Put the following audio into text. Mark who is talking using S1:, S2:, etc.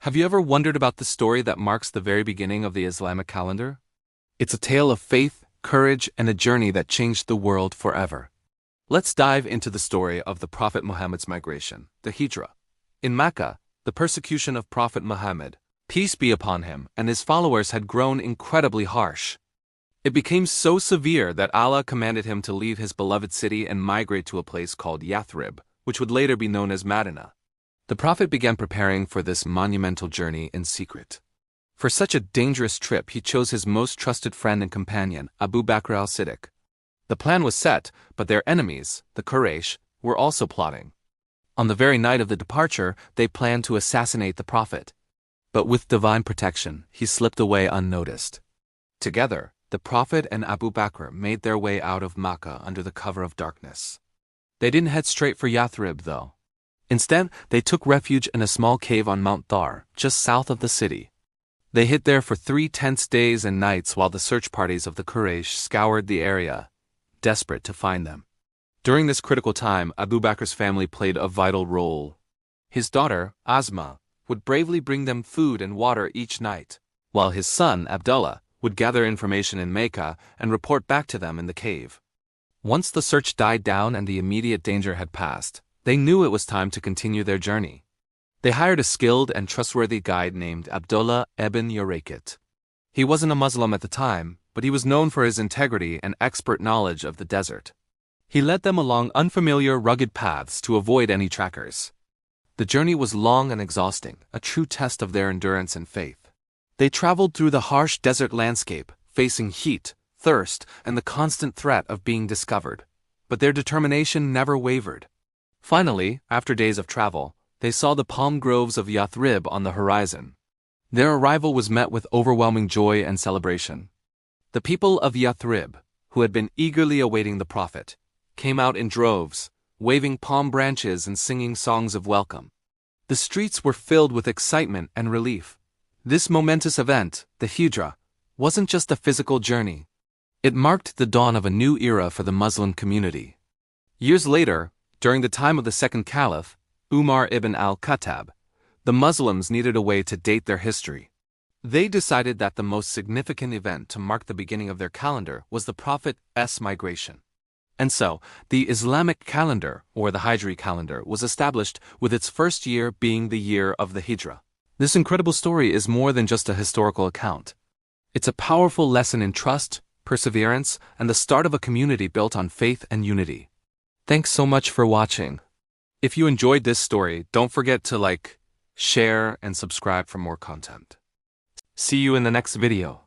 S1: Have you ever wondered about the story that marks the very beginning of the Islamic calendar? It's a tale of faith, courage, and a journey that changed the world forever. Let's dive into the story of the Prophet Muhammad's migration, the Hijrah. In Makkah, the persecution of Prophet Muhammad, peace be upon him, and his followers had grown incredibly harsh. It became so severe that Allah commanded him to leave his beloved city and migrate to a place called Yathrib, which would later be known as Madinah. The Prophet began preparing for this monumental journey in secret. For such a dangerous trip, he chose his most trusted friend and companion, Abu Bakr al-Siddiq. The plan was set, but their enemies, the Quraysh, were also plotting. On the very night of the departure, they planned to assassinate the Prophet. But with divine protection, he slipped away unnoticed. Together, the Prophet and Abu Bakr made their way out of Makkah under the cover of darkness. They didn't head straight for Yathrib, though. Instead, they took refuge in a small cave on Mount Thar, just south of the city. They hid there for 3 tense days and nights while the search parties of the Quraysh scoured the area, desperate to find them. During this critical time, Abu Bakr's family played a vital role. His daughter, Asma, would bravely bring them food and water each night, while his son, Abdullah, would gather information in Mecca and report back to them in the cave. Once the search died down and the immediate danger had passed, they knew it was time to continue their journey. They hired a skilled and trustworthy guide named Abdullah ibn Urayqit. He wasn't a Muslim at the time, but he was known for his integrity and expert knowledge of the desert. He led them along unfamiliar, rugged paths to avoid any trackers. The journey was long and exhausting, a true test of their endurance and faith. They traveled through the harsh desert landscape, facing heat, thirst, and the constant threat of being discovered. But their determination never wavered. Finally, after days of travel, they saw the palm groves of Yathrib on the horizon. Their arrival was met with overwhelming joy and celebration. The people of Yathrib, who had been eagerly awaiting the Prophet, came out in droves, waving palm branches and singing songs of welcome. The streets were filled with excitement and relief. This momentous event, the Hijrah, wasn't just a physical journey. It marked the dawn of a new era for the Muslim community. Years later, during the time of the second caliph, Umar ibn al-Khattab, the Muslims needed a way to date their history. They decided that the most significant event to mark the beginning of their calendar was the Prophet's migration. And so, the Islamic calendar, or the Hijri calendar, was established with its first year being the year of the Hijrah. This incredible story is more than just a historical account. It's a powerful lesson in trust, perseverance, and the start of a community built on faith and unity. Thanks so much for watching. If you enjoyed this story, don't forget to like, share, and subscribe for more content. See you in the next video.